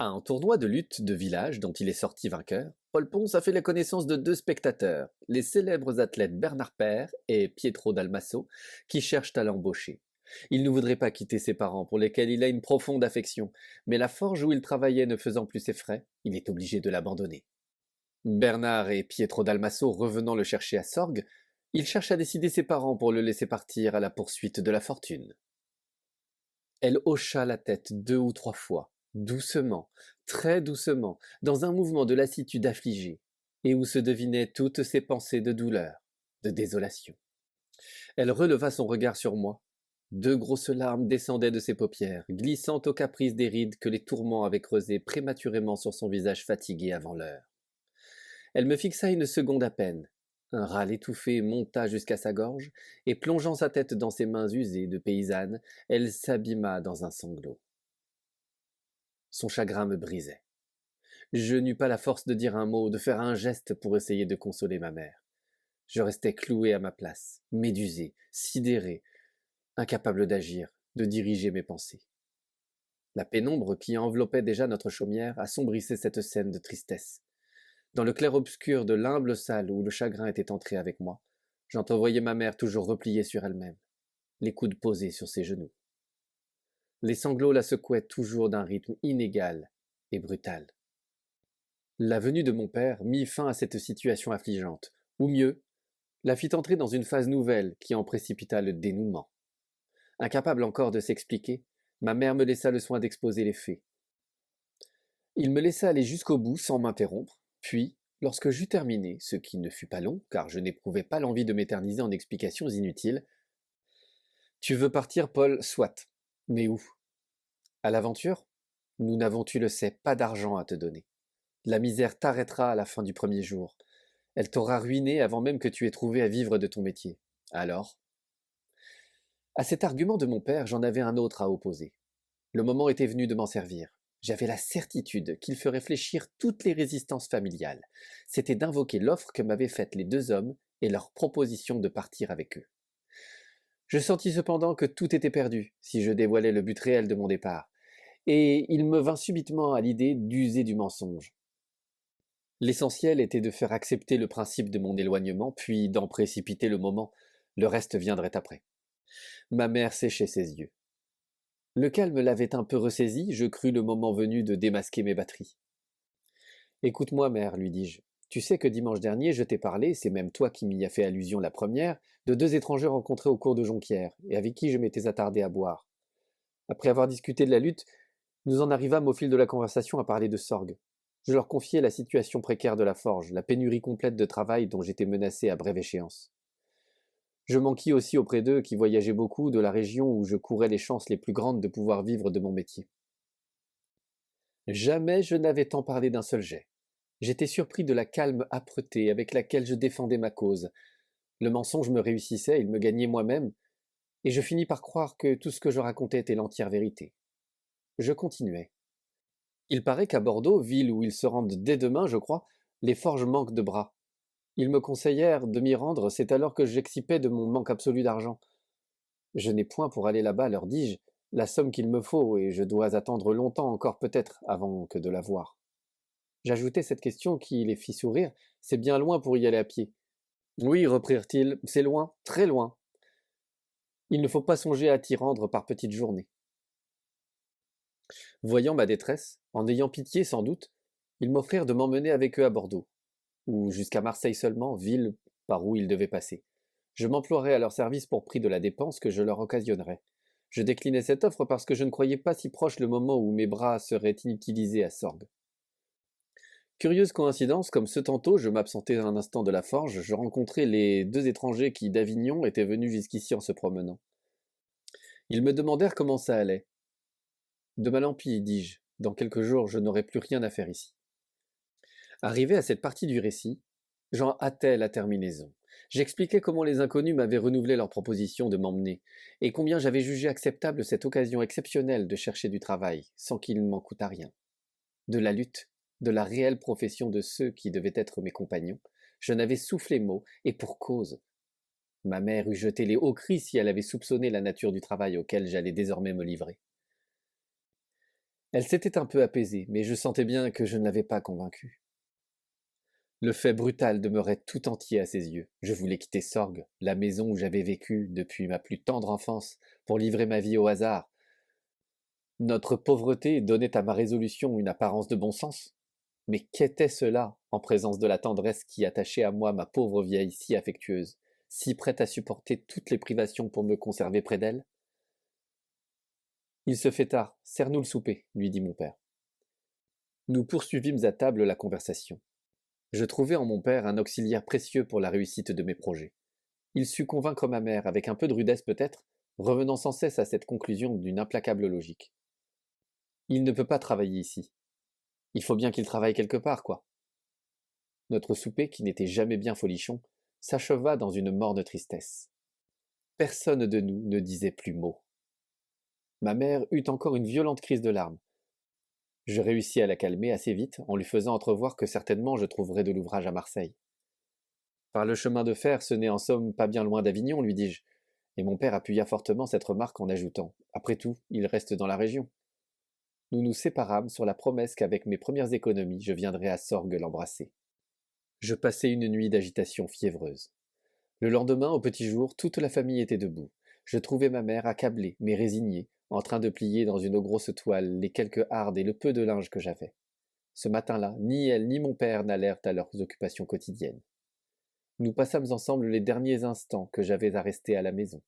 À un tournoi de lutte de village dont il est sorti vainqueur, Paul Ponce a fait la connaissance de deux spectateurs, les célèbres athlètes Bernard Paire et Pietro Dalmasso, qui cherchent à l'embaucher. Il ne voudrait pas quitter ses parents pour lesquels il a une profonde affection, mais la forge où il travaillait ne faisant plus ses frais, il est obligé de l'abandonner. Bernard et Pietro Dalmasso revenant le chercher à Sorgue, il cherche à décider ses parents pour le laisser partir à la poursuite de la fortune. Elle hocha la tête 2 ou 3 fois, doucement, très doucement, dans un mouvement de lassitude affligée, et où se devinaient toutes ses pensées de douleur, de désolation. Elle releva son regard sur moi. 2 grosses larmes descendaient de ses paupières, glissant au caprice des rides que les tourments avaient creusées prématurément sur son visage fatigué avant l'heure. Elle me fixa une seconde à peine. Un râle étouffé monta jusqu'à sa gorge, et plongeant sa tête dans ses mains usées de paysanne, elle s'abîma dans un sanglot. Son chagrin me brisait. Je n'eus pas la force de dire un mot, de faire un geste pour essayer de consoler ma mère. Je restais cloué à ma place, médusé, sidéré, incapable d'agir, de diriger mes pensées. La pénombre qui enveloppait déjà notre chaumière assombrissait cette scène de tristesse. Dans le clair-obscur de l'humble salle où le chagrin était entré avec moi, j'entrevoyais ma mère toujours repliée sur elle-même, les coudes posés sur ses genoux. Les sanglots la secouaient toujours d'un rythme inégal et brutal. La venue de mon père mit fin à cette situation affligeante, ou mieux, la fit entrer dans une phase nouvelle qui en précipita le dénouement. Incapable encore de s'expliquer, ma mère me laissa le soin d'exposer les faits. Il me laissa aller jusqu'au bout sans m'interrompre, puis, lorsque j'eus terminé, ce qui ne fut pas long, car je n'éprouvais pas l'envie de m'éterniser en explications inutiles, Tu veux partir, Paul, soit. Mais où? À l'aventure? Nous n'avons, tu le sais, pas d'argent à te donner. La misère t'arrêtera à la fin du premier jour. Elle t'aura ruiné avant même que tu aies trouvé à vivre de ton métier. Alors? À cet argument de mon père, j'en avais un autre à opposer. Le moment était venu de m'en servir. J'avais la certitude qu'il ferait fléchir toutes les résistances familiales. C'était d'invoquer l'offre que m'avaient faite les 2 hommes et leur proposition de partir avec eux. Je sentis cependant que tout était perdu si je dévoilais le but réel de mon départ, et il me vint subitement à l'idée d'user du mensonge. L'essentiel était de faire accepter le principe de mon éloignement, puis d'en précipiter le moment. Le reste viendrait après. Ma mère séchait ses yeux. Le calme l'avait un peu ressaisi, je crus le moment venu de démasquer mes batteries. Écoute-moi, mère, lui dis-je. Tu sais que dimanche dernier, je t'ai parlé, c'est même toi qui m'y as fait allusion la première, de 2 étrangers rencontrés au cours de Jonquière, et avec qui je m'étais attardé à boire. Après avoir discuté de la lutte, nous en arrivâmes au fil de la conversation à parler de Sorgue. Je leur confiai la situation précaire de la forge, la pénurie complète de travail dont j'étais menacé à brève échéance. Je m'enquis aussi auprès d'eux qui voyageaient beaucoup de la région où je courais les chances les plus grandes de pouvoir vivre de mon métier. Jamais je n'avais tant parlé d'un seul jet. J'étais surpris de la calme âpreté avec laquelle je défendais ma cause. Le mensonge me réussissait, il me gagnait moi-même, et je finis par croire que tout ce que je racontais était l'entière vérité. Je continuai. Il paraît qu'à Bordeaux, ville où ils se rendent dès demain, je crois, les forges manquent de bras. Ils me conseillèrent de m'y rendre, c'est alors que j'excipais de mon manque absolu d'argent. Je n'ai point pour aller là-bas, leur dis-je, la somme qu'il me faut, et je dois attendre longtemps encore peut-être avant que de la voir. J'ajoutai cette question qui les fit sourire, c'est bien loin pour y aller à pied. Oui, reprirent-ils, c'est loin, très loin. Il ne faut pas songer à t'y rendre par petites journées. Voyant ma détresse, en ayant pitié sans doute, ils m'offrirent de m'emmener avec eux à Bordeaux, ou jusqu'à Marseille seulement, ville par où ils devaient passer. Je m'emploierais à leur service pour prix de la dépense que je leur occasionnerais. Je déclinai cette offre parce que je ne croyais pas si proche le moment où mes bras seraient inutilisés à Sorgue. Curieuse coïncidence, comme ce tantôt je m'absentais un instant de la forge, je rencontrai les 2 étrangers qui d'Avignon étaient venus jusqu'ici en se promenant. Ils me demandèrent comment ça allait. De mal en pis, dis-je, dans quelques jours je n'aurai plus rien à faire ici. Arrivé à cette partie du récit, j'en hâtais la terminaison. J'expliquai comment les inconnus m'avaient renouvelé leur proposition de m'emmener, et combien j'avais jugé acceptable cette occasion exceptionnelle de chercher du travail, sans qu'il ne m'en coûtât rien. De la lutte, de la réelle profession de ceux qui devaient être mes compagnons, je n'avais soufflé mot, et pour cause. Ma mère eût jeté les hauts cris si elle avait soupçonné la nature du travail auquel j'allais désormais me livrer. Elle s'était un peu apaisée, mais je sentais bien que je ne l'avais pas convaincue. Le fait brutal demeurait tout entier à ses yeux. Je voulais quitter Sorgue, la maison où j'avais vécu depuis ma plus tendre enfance, pour livrer ma vie au hasard. Notre pauvreté donnait à ma résolution une apparence de bon sens. Mais qu'était cela en présence de la tendresse qui attachait à moi ma pauvre vieille si affectueuse, si prête à supporter toutes les privations pour me conserver près d'elle? Il se fait tard, sers-nous le souper, lui dit mon père. Nous poursuivîmes à table la conversation. Je trouvai en mon père un auxiliaire précieux pour la réussite de mes projets. Il sut convaincre ma mère, avec un peu de rudesse peut-être, revenant sans cesse à cette conclusion d'une implacable logique. Il ne peut pas travailler ici. Il faut bien qu'il travaille quelque part, quoi. Notre souper, qui n'était jamais bien folichon, s'acheva dans une morne tristesse. Personne de nous ne disait plus mot. Ma mère eut encore une violente crise de larmes. Je réussis à la calmer assez vite en lui faisant entrevoir que certainement je trouverais de l'ouvrage à Marseille. Par le chemin de fer, ce n'est en somme pas bien loin d'Avignon, lui dis-je, et mon père appuya fortement cette remarque en ajoutant: Après tout, il reste dans la région. Nous nous séparâmes sur la promesse qu'avec mes premières économies, je viendrais à Sorgue l'embrasser. Je passai une nuit d'agitation fiévreuse. Le lendemain, au petit jour, toute la famille était debout. Je trouvai ma mère accablée, mais résignée, en train de plier dans une grosse toile les quelques hardes et le peu de linge que j'avais. Ce matin-là, ni elle ni mon père n'allèrent à leurs occupations quotidiennes. Nous passâmes ensemble les derniers instants que j'avais à rester à la maison.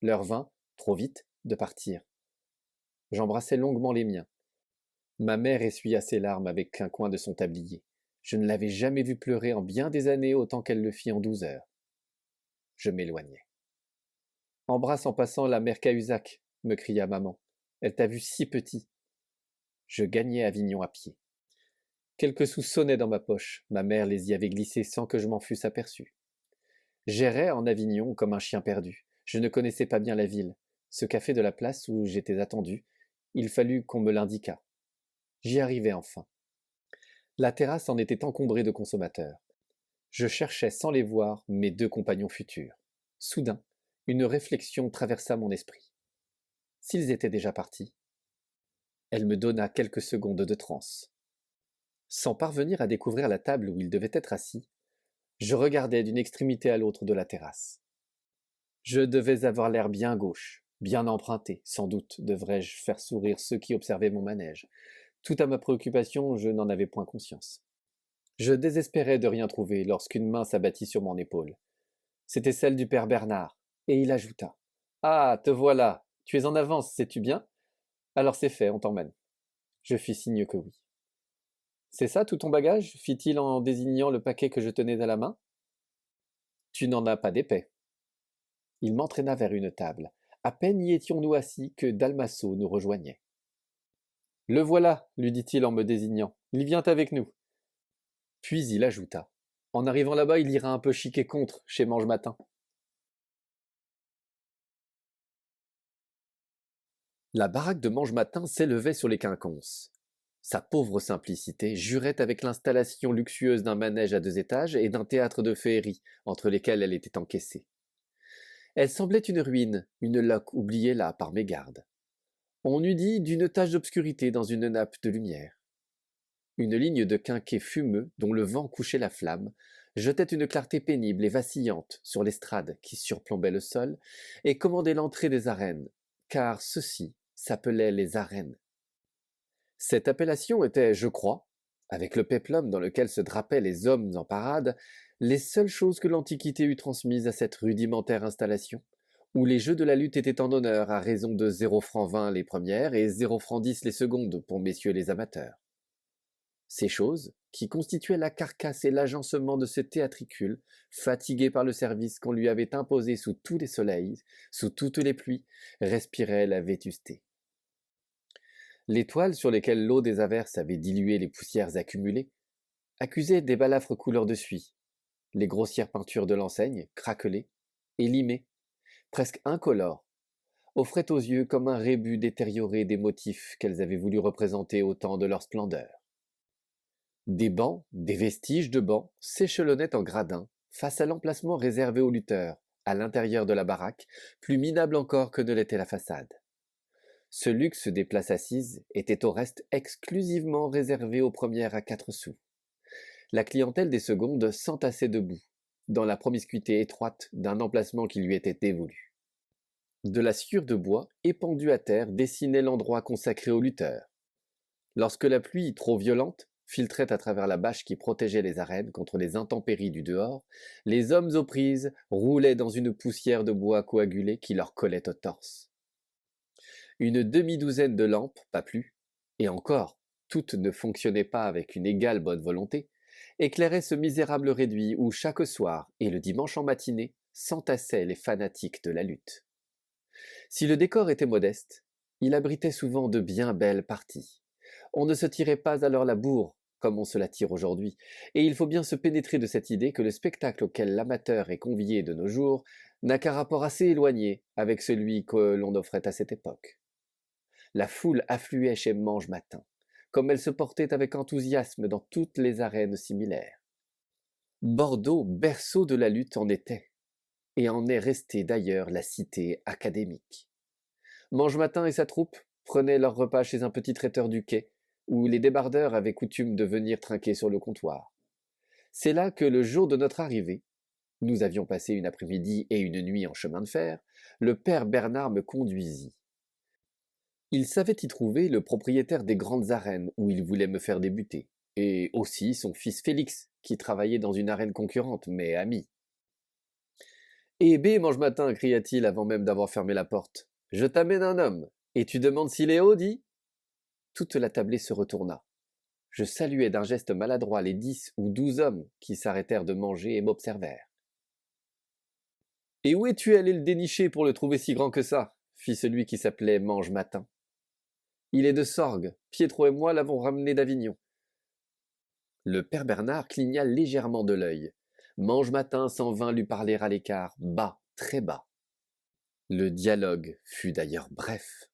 L'heure vint, trop vite, de partir. J'embrassai longuement les miens. Ma mère essuya ses larmes avec un coin de son tablier. Je ne l'avais jamais vue pleurer en bien des années autant qu'elle le fit en 12 heures. Je m'éloignai. Embrasse en passant la mère Cahuzac, me cria maman. Elle t'a vu si petit. Je gagnai Avignon à pied. Quelques sous sonnaient dans ma poche. Ma mère les y avait glissés sans que je m'en fusse aperçu. J'errais en Avignon comme un chien perdu. Je ne connaissais pas bien la ville. Ce café de la place où j'étais attendu, il fallut qu'on me l'indiquât. J'y arrivai enfin. La terrasse en était encombrée de consommateurs. Je cherchais sans les voir mes 2 compagnons futurs. Soudain, une réflexion traversa mon esprit. S'ils étaient déjà partis? Elle me donna quelques secondes de transe. Sans parvenir à découvrir la table où ils devaient être assis, je regardais d'une extrémité à l'autre de la terrasse. Je devais avoir l'air bien gauche, bien emprunté, sans doute devrais-je faire sourire ceux qui observaient mon manège. Tout à ma préoccupation, je n'en avais point conscience. Je désespérais de rien trouver lorsqu'une main s'abattit sur mon épaule. C'était celle du père Bernard, et il ajouta: Ah, te voilà, tu es en avance, sais-tu bien? Alors c'est fait, on t'emmène. Je fis signe que oui. C'est ça tout ton bagage? Fit-il en désignant le paquet que je tenais à la main. Tu n'en as pas d'épais. Il m'entraîna vers une table. À peine y étions-nous assis que Dalmasso nous rejoignait. Le voilà, lui dit-il en me désignant. Il vient avec nous. Puis il ajouta: En arrivant là-bas, il ira un peu chiquer contre chez Mange-Matin. La baraque de Mange-Matin s'élevait sur les quinconces. Sa pauvre simplicité jurait avec l'installation luxueuse d'un manège à 2 étages et d'un théâtre de féerie entre lesquels elle était encaissée. Elle semblait une ruine, une loque oubliée là par mégarde. On eût dit d'une tache d'obscurité dans une nappe de lumière. Une ligne de quinquets fumeux, dont le vent couchait la flamme, jetait une clarté pénible et vacillante sur l'estrade qui surplombait le sol et commandait l'entrée des arènes, car ceux-ci s'appelaient les arènes. Cette appellation était, je crois, avec le péplum dans lequel se drapaient les hommes en parade, les seules choses que l'Antiquité eût transmises à cette rudimentaire installation, où les jeux de la lutte étaient en honneur à raison de 0,20 les premières et 0,10 les secondes pour messieurs les amateurs. Ces choses, qui constituaient la carcasse et l'agencement de ce théatricule, fatigué par le service qu'on lui avait imposé sous tous les soleils, sous toutes les pluies, respiraient la vétusté. Les toiles sur lesquelles l'eau des averses avait dilué les poussières accumulées accusaient des balafres couleur de suie. Les grossières peintures de l'enseigne, craquelées et limées, presque incolores, offraient aux yeux comme un rébus détérioré des motifs qu'elles avaient voulu représenter au temps de leur splendeur. Des bancs, des vestiges de bancs, s'échelonnaient en gradins, face à l'emplacement réservé aux lutteurs, à l'intérieur de la baraque, plus minable encore que ne l'était la façade. Ce luxe des places assises était au reste exclusivement réservé aux premières à 4 sous. La clientèle des secondes s'entassait debout, dans la promiscuité étroite d'un emplacement qui lui était dévolu. De la sciure de bois épandue à terre dessinait l'endroit consacré aux lutteurs. Lorsque la pluie, trop violente, filtrait à travers la bâche qui protégeait les arènes contre les intempéries du dehors, les hommes aux prises roulaient dans une poussière de bois coagulé qui leur collait au torse. Une demi-douzaine de lampes, pas plus, et encore, toutes ne fonctionnaient pas avec une égale bonne volonté, éclairaient ce misérable réduit où chaque soir et le dimanche en matinée s'entassaient les fanatiques de la lutte. Si le décor était modeste, il abritait souvent de bien belles parties. On ne se tirait pas alors la bourre, comme on se la tire aujourd'hui, et il faut bien se pénétrer de cette idée que le spectacle auquel l'amateur est convié de nos jours n'a qu'un rapport assez éloigné avec celui que l'on offrait à cette époque. La foule affluait chez Mange-Matin, comme elle se portait avec enthousiasme dans toutes les arènes similaires. Bordeaux, berceau de la lutte, en était, et en est restée d'ailleurs la cité académique. Mange-Matin et sa troupe prenaient leur repas chez un petit traiteur du quai, où les débardeurs avaient coutume de venir trinquer sur le comptoir. C'est là que le jour de notre arrivée, nous avions passé une après-midi et une nuit en chemin de fer, le père Bernard me conduisit. Il savait y trouver le propriétaire des grandes arènes où il voulait me faire débuter, et aussi son fils Félix, qui travaillait dans une arène concurrente, mais ami. Eh bé, Mange-Matin, cria-t-il avant même d'avoir fermé la porte, je t'amène un homme, et tu demandes s'il est haut, dis ? Toute la tablée se retourna. Je saluai d'un geste maladroit les 10 ou 12 hommes qui s'arrêtèrent de manger et m'observèrent. « Et où es-tu allé le dénicher pour le trouver si grand que ça ?» fit celui qui s'appelait Mange-Matin. « Il est de Sorgues, Pietro et moi l'avons ramené d'Avignon. » Le père Bernard cligna légèrement de l'œil. Mange-Matin s'en vint lui parler à l'écart, bas, très bas. Le dialogue fut d'ailleurs bref.